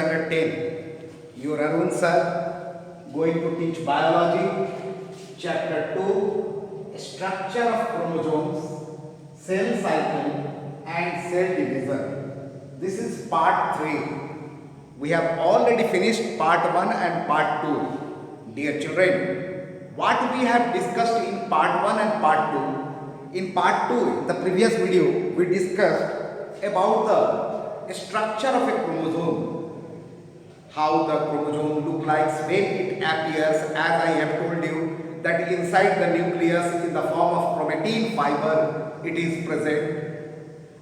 standard 10. Your Arun sir going to teach biology, chapter 2, structure of chromosomes, cell cycle and cell division. This is part 3. We have already finished part 1 and part 2. Dear children, what we have discussed in part 1 and part 2, in part 2, in the previous video, we discussed about the structure of a chromosome, how the chromosome looks like when it appears, as I have told you that inside the nucleus in the form of chromatin fiber it is present,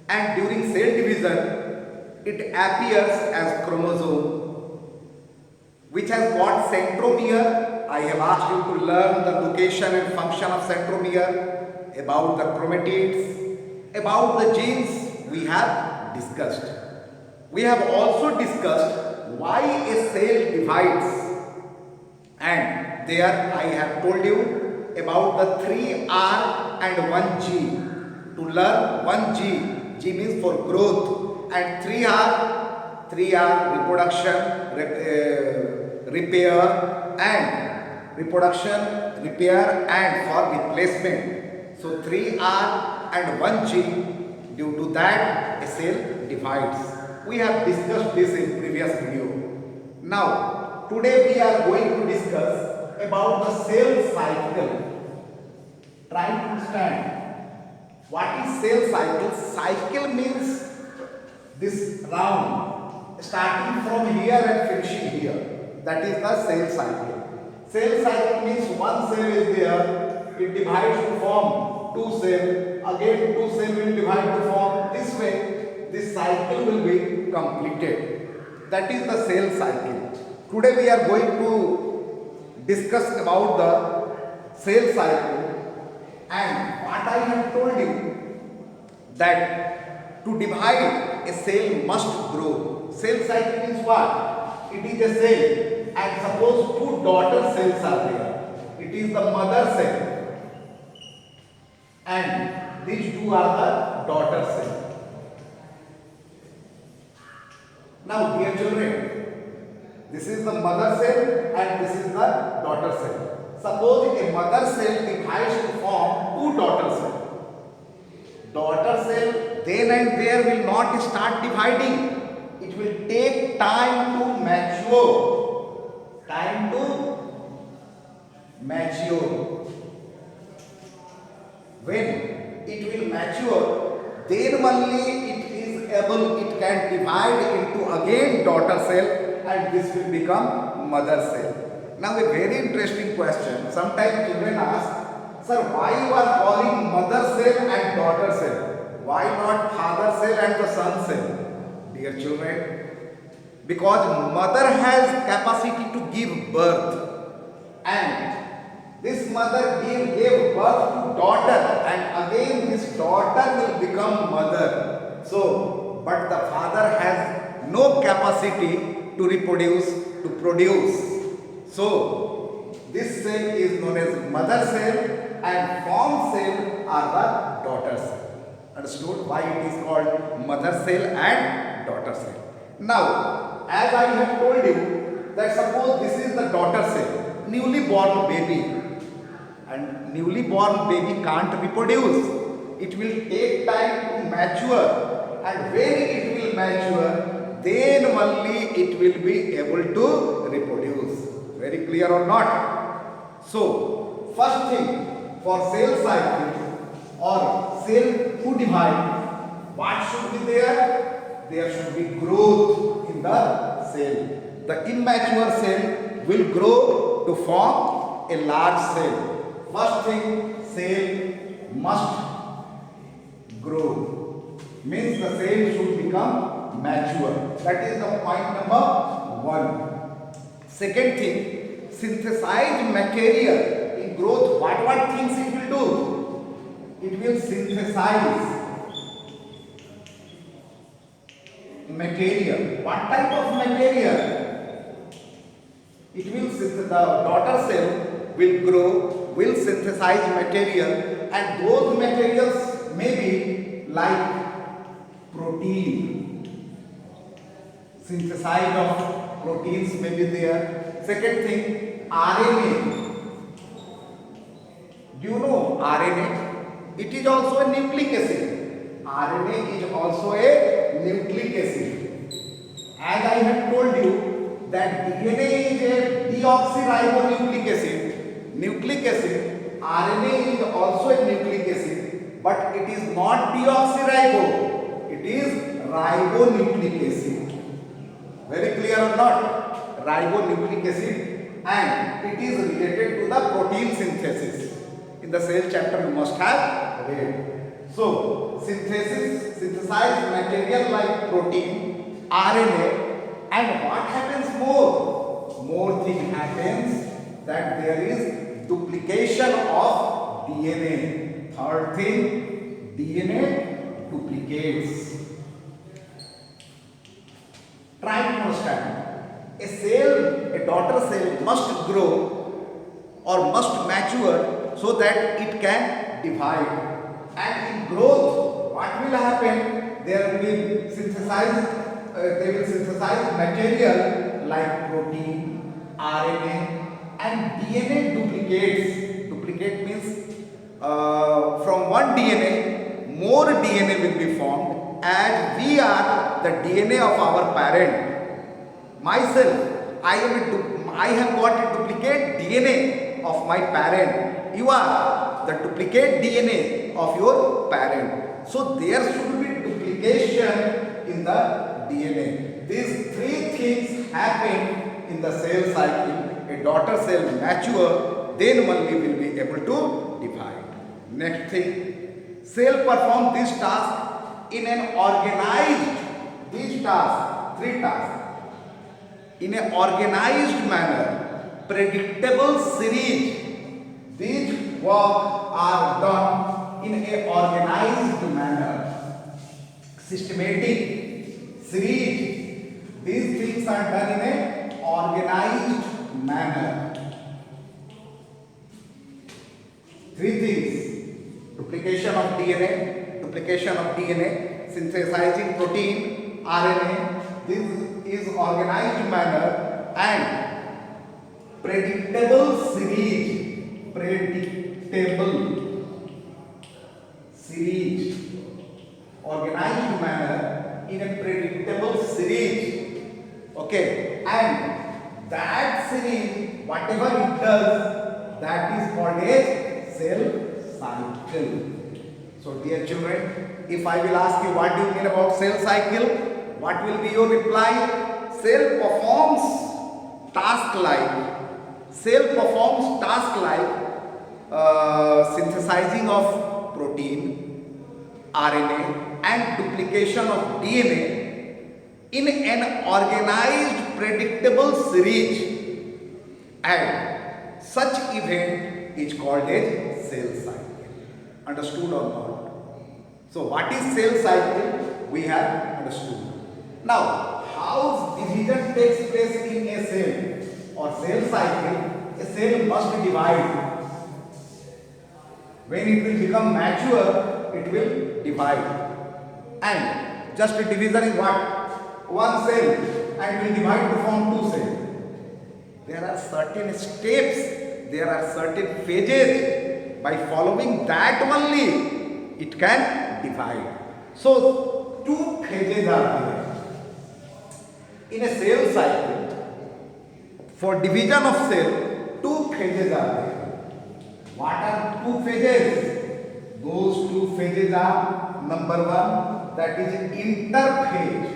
and during cell division it appears as chromosome which has got centromere. I have asked you to learn the location and function of centromere, about the chromatids, about the genes we have discussed. We have also discussed why a cell divides, and there I have told you about the 3R and 1G. To learn 1G, G means for growth, and 3R reproduction, repair and reproduction, repair and for replacement. So 3R and 1G, due to that a cell divides. We have discussed this in previous video. Now today we are going to discuss about the cell cycle. Try to understand what is cell cycle. Cycle means this round starting from here and finishing here. That is the cell cycle. Cell cycle means one cell is there, it divides to form two cells, again two cells will divide to form this way. This cycle will be completed. That is the cell cycle. Today we are going to discuss about the cell cycle, and what I have told you that to divide a cell must grow. Cell cycle means what? It is a cell, and suppose two daughter cells are there. It is the mother cell and these two are the daughter cells. Now dear children, this is the mother cell and this is the daughter cell. Suppose a mother cell divides to form two daughter cells. Daughter cell then and there will not start dividing. It will take time to mature. Time to mature. When it will mature, then only it can divide into again daughter cell, and this will become mother cell. Now a very interesting question. Sometimes children ask, sir, why you are calling mother cell and daughter cell? Why not father cell and the son cell? Dear children, because mother has capacity to give birth, and this mother gave birth to daughter, and again this daughter will become mother. So, but the father has no capacity to reproduce, to produce. So, this cell is known as mother cell and form cell are the daughter cell. Understood why it is called mother cell and daughter cell? Now, as I have told you that suppose this is the daughter cell, newly born baby, and newly born baby can't reproduce. It will take time to mature, and when it will mature, then only it will be able to reproduce. Very clear or not? So, first thing for cell cycle or cell to divide, what should be there? There should be growth in the cell. The immature cell will grow to form a large cell. First thing, cell must grow. Means the cell should become mature. That is the point number 1. Second thing, synthesize material. In growth, what things it will do? It will synthesize material. What type of material? It will the daughter cell will grow, will synthesize material, and those materials may be like protein, synthesis of proteins may be there. Second thing, RNA. Do you know RNA? It is also a nucleic acid. RNA is also a nucleic acid. As I have told you that DNA is a deoxyribonucleic acid. Nucleic acid. RNA is also a nucleic acid, but it is not deoxyribo. It is ribonucleic acid. Very clear or not? Ribonucleic acid, and it is related to the protein synthesis. In the cell chapter you must have read. So synthesize material like protein, RNA, and what happens more? More thing happens, that there is duplication of DNA. Third thing, DNA duplicates. Try to understand. A cell, a daughter cell must grow or must mature so that it can divide. And in growth, what will happen? They will synthesize material like protein, RNA, and DNA duplicates. Duplicate means from one DNA, more DNA will be formed, as we are the DNA of our parent. Myself, I have got a duplicate DNA of my parent. You are the duplicate DNA of your parent. So there should be duplication in the DNA. These three things happen in the cell cycle. A daughter cell mature, then only will be able to divide. Next thing, cell perform this task in an organized, these tasks, three tasks, in an organized manner, predictable series. These work are done in a organized manner, systematic series. These things are done in a organized manner. Three things: duplication of DNA, synthesizing protein, RNA. This is organized manner, and predictable series. Organized manner in a predictable series. Okay, and that series, whatever it does, that is called a cell cycle. So dear children, if I will ask you what do you mean about cell cycle, what will be your reply? Cell performs task like synthesizing of protein, RNA, and duplication of DNA in an organized predictable series, and such event is called a cell cycle. Understood or not? So what is cell cycle? We have understood. Now, how division takes place in a cell or cell cycle? A cell must divide. When it will become mature, it will divide. And just a division is what? One cell, and will divide to form two cells. There are certain steps, there are certain phases. By following that only, it can divide. So, two phases are there. In a cell cycle, for division of cell, two phases are there. What are two phases? Those two phases are, number one, that is interphase,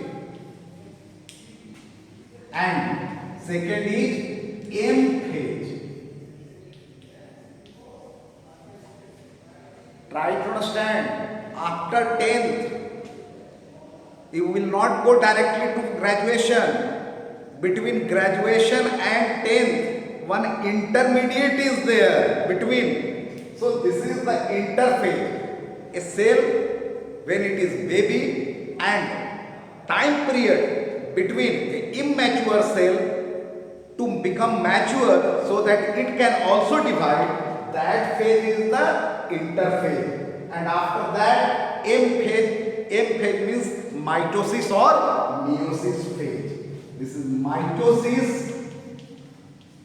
and second is M phase. Try to understand. After 10th, you will not go directly to graduation. Between graduation and 10th, one intermediate is there between. So this is the interphase. A cell, when it is baby, and time period between an immature cell to become mature so that it can also divide, that phase is the interphase. And after that, M phase means mitosis or meiosis phase. This is mitosis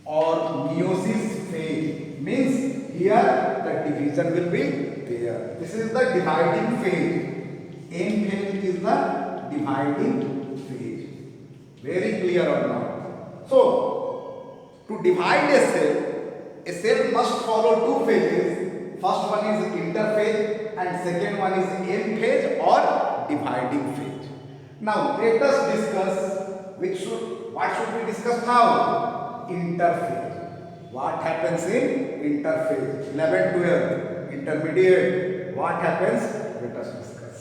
or meiosis phase. Means here the division will be there. This is the dividing phase. M phase is the dividing phase. Very clear or not? So, to divide a cell must follow two phases. First one is interphase and second one is M phase or dividing phase. Now, let us discuss what should we discuss now? Interphase. What happens in interphase? 11, 12, intermediate. What happens? Let us discuss.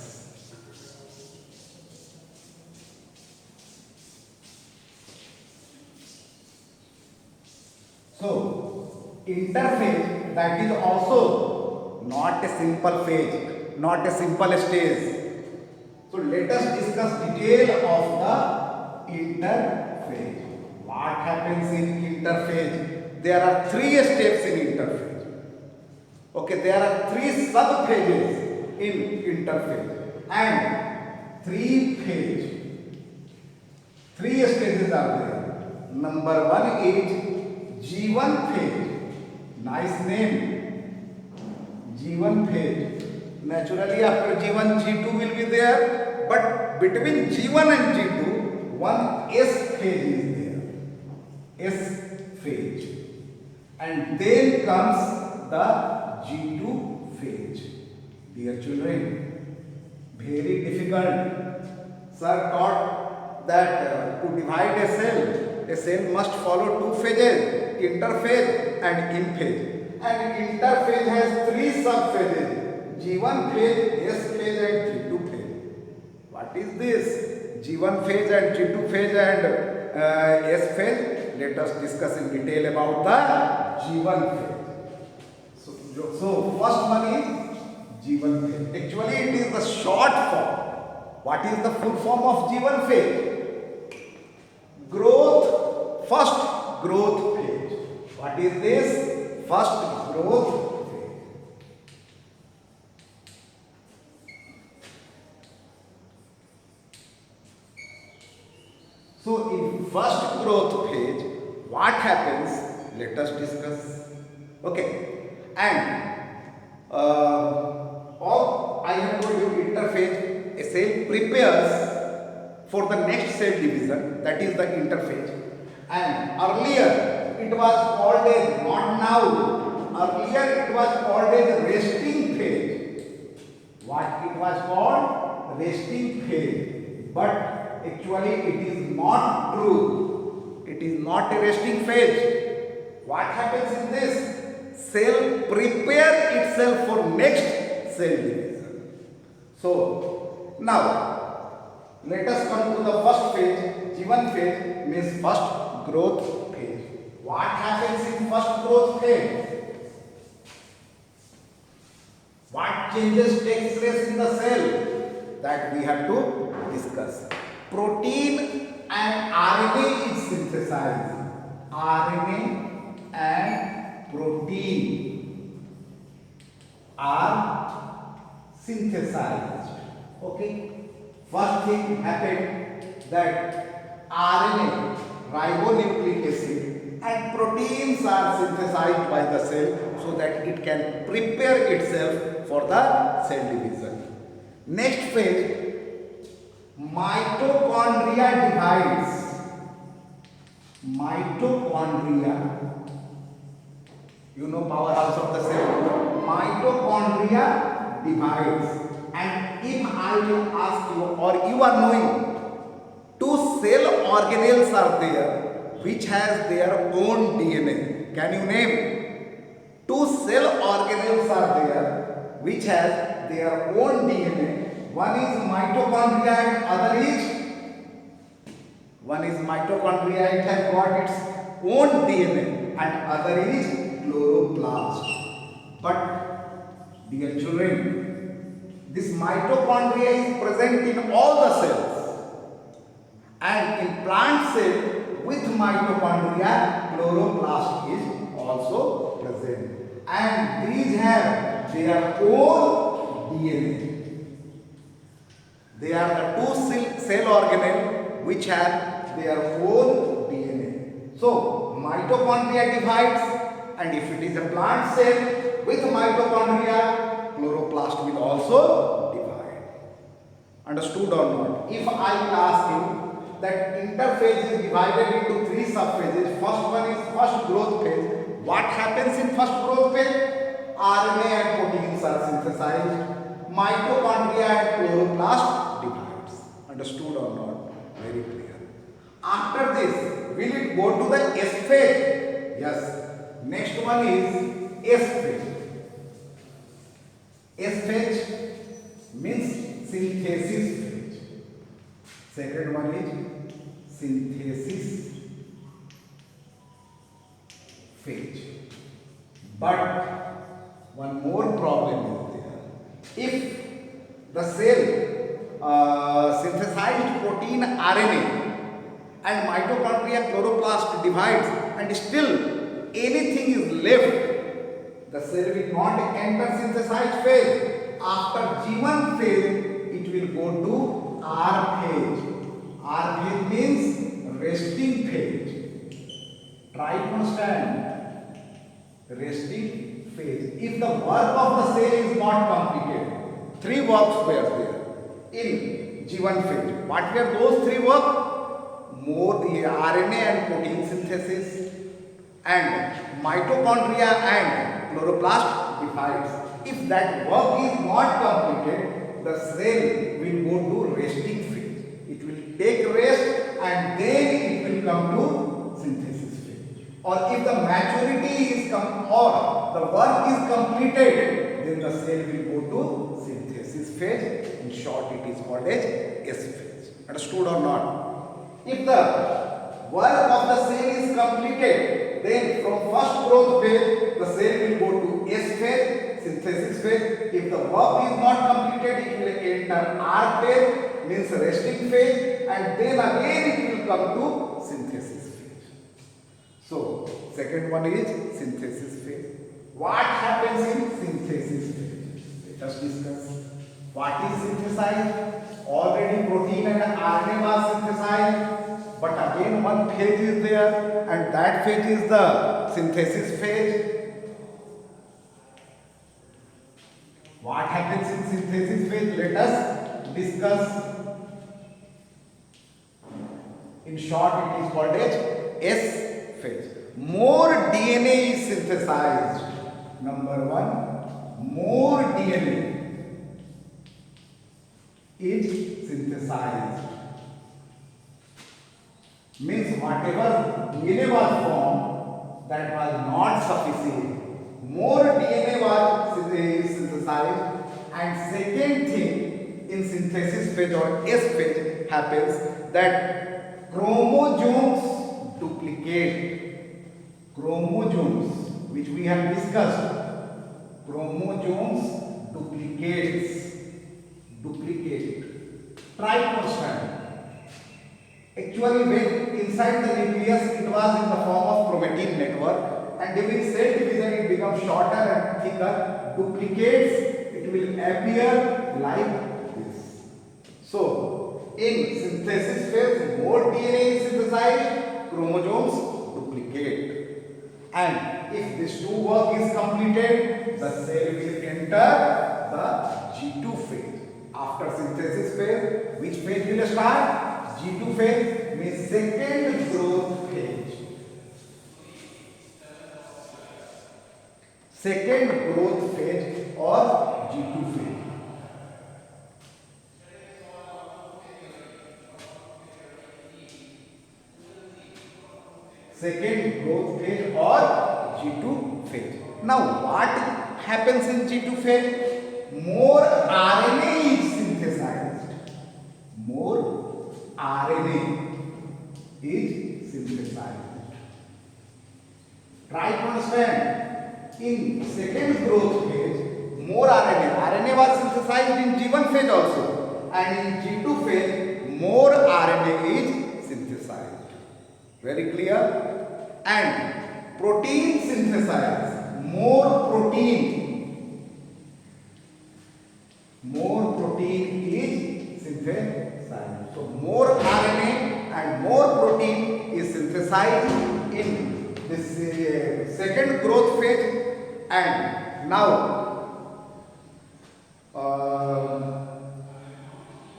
So, interphase, that is also not a simple phase, not a simple stage. So, let us discuss detail of the interphase. What happens in interphase? There are 3 steps in interphase. Okay, there are 3 sub-phases in interphase and 3 stages are there. Number 1 is G1 phase. Nice name. G1 phase. Naturally after G1, G2 will be there. But between G1 and G2, one S phase is there. S phase. And then comes the G2 phase. Dear children, very difficult. Sir taught that to divide a cell must follow 2 phases, interphase and M phase. And interphase has 3 subphases, G1 phase, S phase and G2 phase. What is this? G1 phase and G2 phase and S phase? Let us discuss in detail about the G1 phase. So first one is G1 phase. Actually it is the short form. What is the full form of G1 phase? First growth phase. What is this? First growth phase. So in first growth phase, what happens? Let us discuss. Okay. And I have told you interphase, a cell prepares for the next cell division, that is the interphase. And earlier it was called as, not now, earlier it was called as resting phase. What it was called? Resting phase. But actually it is not true. It is not a resting phase. What happens in this? Cell prepare itself for next cell division. So now let us come to the first phase. G1 phase means first growth phase. What happens in first growth phase? What changes takes place in the cell? That we have to discuss. Protein and RNA is synthesized. RNA and protein are synthesized. Okay. First thing happened that RNA, ribonucleic acid, and proteins are synthesized by the cell so that it can prepare itself for the cell division. Next phase, mitochondria divides. Mitochondria, you know powerhouse of the cell. Mitochondria divides. And if I will ask you, or you are knowing, 2 cell organelles are there which has their own DNA. Can you name? 2 cell organelles are there which has their own DNA. One is mitochondria and other is mitochondria, it has got its own DNA, and other is chloroplast. But dear children, this mitochondria is present in all the cells, and in plant cell with mitochondria chloroplast is also present, and these have their own DNA. They are the 2 cell organelle which have their own DNA. So mitochondria divides, and if it is a plant cell with mitochondria, chloroplast will also divide. Understood or not? If I ask you that interphase is divided into 3 subphases, first one is first growth phase. What happens in first growth phase? RNA and proteins are synthesized. Mitochondria and chloroplast divides. Understood or not? Very clear. After this, will it go to the S phase? Yes. Next one is S phase. S phase means synthesis phase. Second one is synthesis phase. But one more problem is there. If the cell synthesized protein RNA and mitochondria chloroplast divides and still anything is left, the cell will not enter synthesized phase. After G1 phase, it will go to R phase. R phase means resting phase. Try to understand. Resting phase. If the work of the cell is not completed, 3 works were there in G1 phase. What were those 3 work? More the RNA and protein synthesis, and mitochondria and chloroplast divides. If that work is not completed, the cell will go to resting phase. It will take rest and then it will come to synthesis phase. Or if the maturity is or the work is completed, then the cell will go to synthesis phase. In short, it is called as S phase. Understood or not? If the work of the cell is completed, then from first growth phase, the cell will go to S phase, synthesis phase. If the work is not completed, it will enter R phase, means resting phase, and then again it will come to synthesis phase. So, second one is synthesis phase. What happens in synthesis phase? Let us discuss. What is synthesized? Already protein and RNA was synthesized, but again one phase is there, and that phase is the synthesis phase. What happens in synthesis phase? Let us discuss. In short, it is called as S phase. More DNA is synthesized. Number 1, more DNA is synthesized. Means whatever DNA was formed, that was not sufficient. More DNA was synthesized, and second thing in synthesis phase or S phase happens that chromosomes duplicate. Chromosomes, which we have discussed, chromosomes duplicate. Try to understand. Actually, when inside the nucleus, it was in the form of chromatin network, and during cell division, it becomes shorter and thicker. Duplicates, it will appear like this. So, in synthesis phase, more DNA is synthesized, chromosomes duplicate. And if this 2 work is completed, the cell will enter the G2 phase. After synthesis phase, which phase will start? G2 phase means second growth phase. Second growth phase or G2 phase. Second growth phase or G2 phase. Now what happens in G2 phase? More RNA is synthesized. More RNA is synthesized. Try to understand. In second growth phase, more RNA. RNA was synthesized in G1 phase also, and in G2 phase, more RNA is synthesized. Very clear? And protein synthesized. More protein is synthesized. So more RNA and more protein synthesized in this second growth phase, and now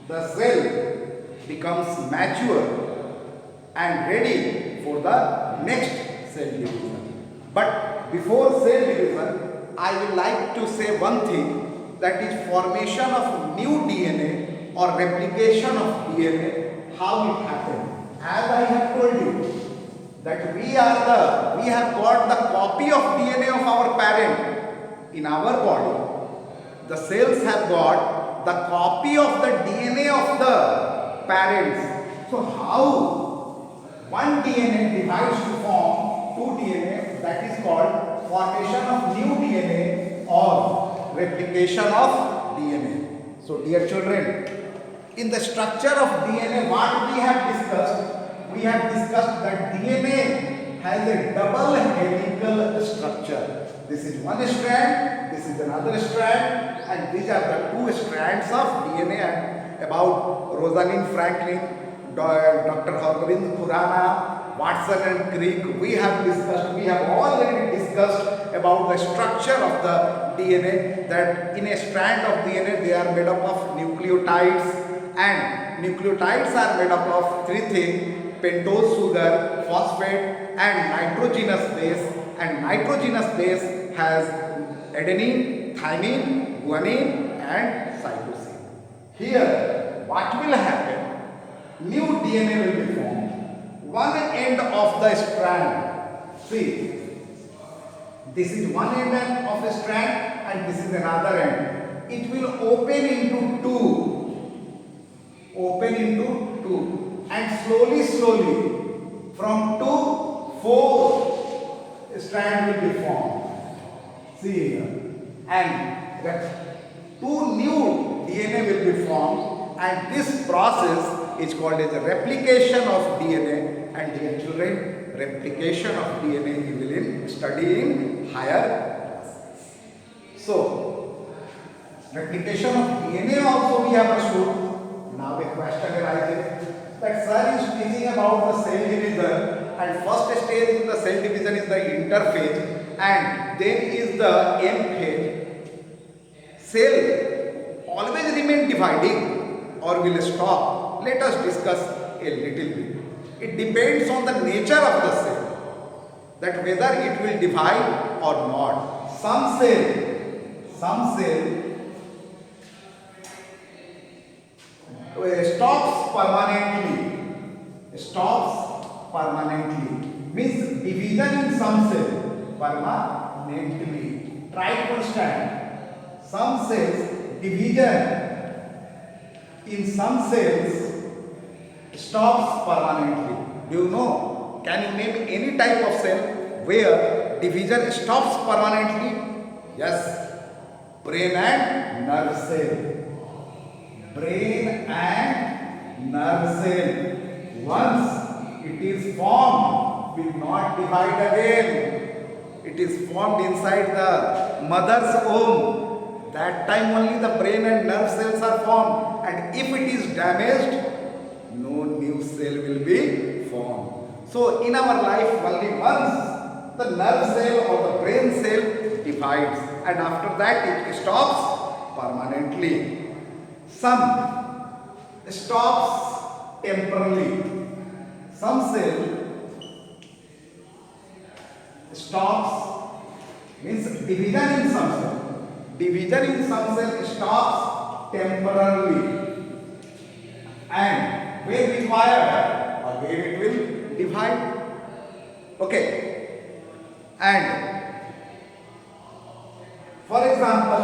the cell becomes mature and ready for the next cell division. But before cell division, I will like to say one thing, that is formation of new DNA or replication of DNA, how it happened. As I have told you, that we have got the copy of DNA of our parent in our body. The cells have got the copy of the DNA of the parents. So how one DNA divides to form two DNA, that is called formation of new DNA or replication of DNA. So dear children, in the structure of DNA, what we have discussed that DNA has a double helical structure. This is one strand, this is another strand, and these are the two strands of DNA. And about Rosalind Franklin, Dr. Hargobind Khurana, Watson and Crick, we have already discussed about the structure of the DNA, that in a strand of DNA they are made up of nucleotides, and nucleotides are made up of three things: pentose sugar, phosphate, and nitrogenous base. And nitrogenous base has adenine, thymine, guanine, and cytosine. Here, what will happen? New DNA will be formed. One end of the strand, see, this is one end of the strand and this is another end. It will open into two. And slowly from 2, 4 strand will be formed. See here. And that 2 new DNA will be formed, and this process is called as a replication of DNA. And dear children, replication of DNA you will study in higher classes. So, replication of DNA also we have understood. Now a question arises that sir is teaching about the cell division, and first stage in the cell division is the interphase, and then is the M phase. Cell always remain dividing or will stop? Let us discuss a little bit. It depends on the nature of the cell, that whether it will divide or not. Some cell stops permanently, means division in some cell permanently. Try to understand. Some cells, division in some cells stops permanently. Do you know? Can you name any type of cell where division stops permanently? Yes, brain and nerve cell. Brain and nerve cell. Once it is formed, will not divide again. It is formed inside the mother's womb. That time only the brain and nerve cells are formed. And if it is damaged, no new cell will be formed. So in our life, only once the nerve cell or the brain cell divides, and after that it stops permanently. Some stops temporarily. Some cell stops, means division in some cell. Division in some cell stops temporarily, and when required, again it will divide. Okay. And for example,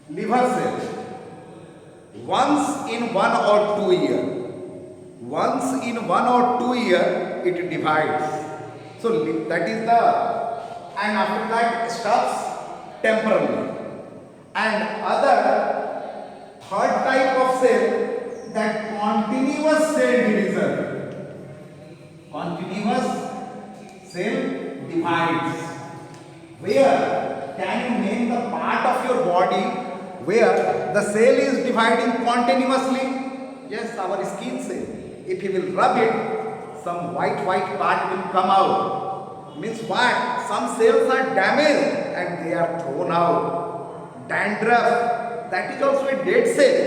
liver cell. Once in 1 or 2 years, it divides. So that is and after that stops temporarily. And third type of cell, that continuous cell division. Continuous cell divides. Where can you name the part of your body where the cell is dividing continuously? Yes, our skin cell. If he will rub it, some white part will come out. Means what? Some cells are damaged and they are thrown out. Dandruff, that is also a dead cell.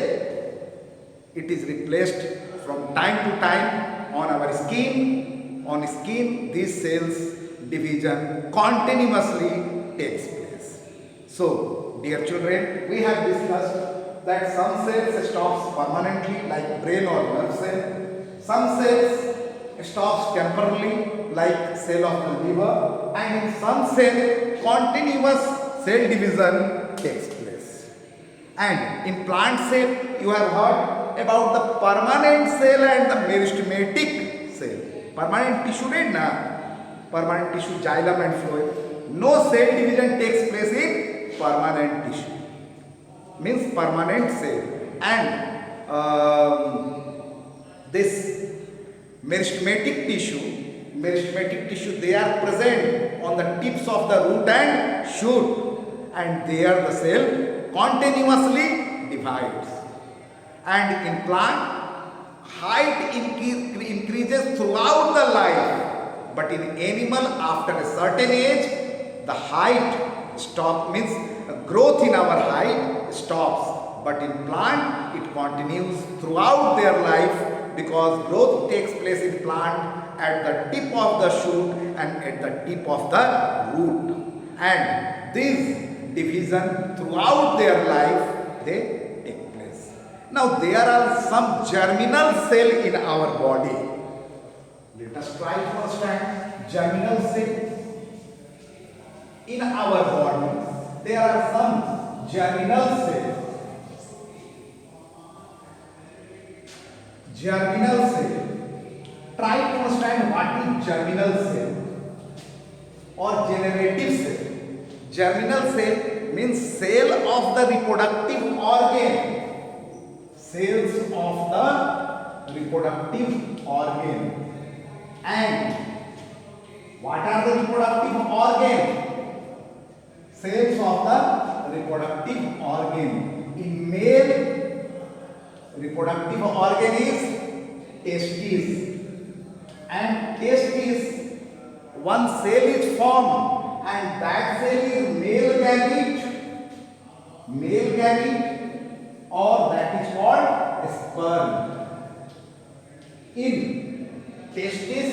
It is replaced from time to time on our skin. On skin, these cells division continuously takes place. So, dear children, we have discussed that some cells stops permanently like brain or nerve cell. Some cells stops temporarily like cell of the liver, and in some cell continuous cell division takes place. And in plant cell you have heard about the permanent cell and the meristematic cell. Permanent tissue read na? Permanent tissue, xylem and phloem. No cell division takes place in permanent tissue. Means permanent cell. And this meristematic tissue, they are present on the tips of the root and shoot, and there the cell continuously divides. And in plant, height increases throughout the life, but in animal after a certain age the height stops, means growth in our height stops, but in plant it continues throughout their life, because growth takes place in plant at the tip of the shoot and at the tip of the root, and this division throughout their life they take place. Now there are some germinal cell in our body. Let us try to understand germinal cell in our body. There are some germinal cells. Germinal cell. Try to understand what is germinal cell or generative cell. Germinal cell means cell of the reproductive organ. Cells of the reproductive organ. And what are the reproductive organ? Cells of the reproductive organ. In male, reproductive organ is testes, and testes, one cell is formed, and that cell is male gamete, or that is called sperm. In testis,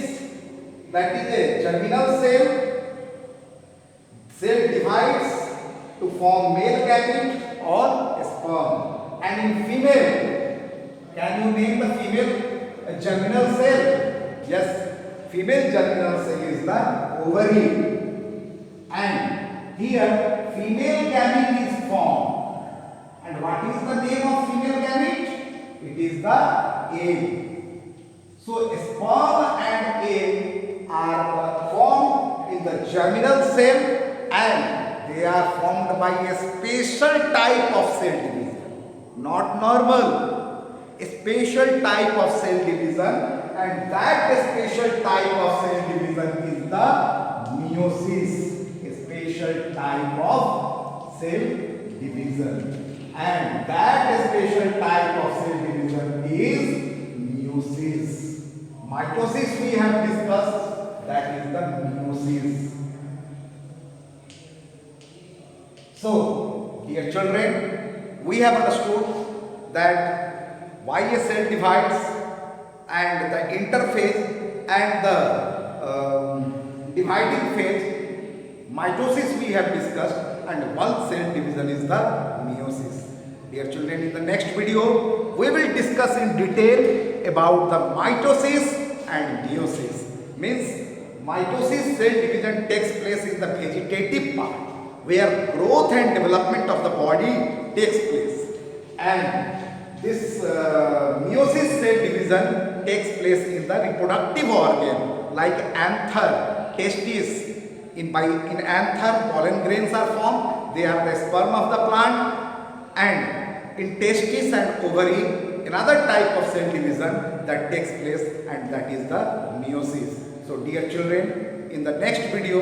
that is a germinal cell divides to form male gamete or sperm. And in female, can you name the female germinal cell? Yes, female germinal cell is the ovary. And here female gamete is formed. And what is the name of female gamete? It is the egg. So sperm and egg are formed in the germinal cell, and they are formed by a special type of cell division, not normal, a special type of cell division, and that special type of cell division is the meiosis, a special type of cell division, and that special type of cell division is meiosis. Mitosis we have discussed, that is the meiosis. So, dear children, we have understood that why a cell divides, and the interphase and the dividing phase. Mitosis we have discussed, and one cell division is the meiosis. Dear children, in the next video, we will discuss in detail about the mitosis and meiosis. Means mitosis cell division takes place in the vegetative part, where growth and development of the body takes place, and this meiosis cell division takes place in the reproductive organ like anther, testes. In anther, pollen grains are formed. They are the sperm of the plant, and in testis and ovary, another type of cell division that takes place, and that is the meiosis. So, dear children, in the next video,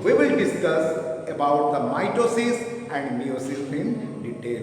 we will discuss about the mitosis and meiosis in detail.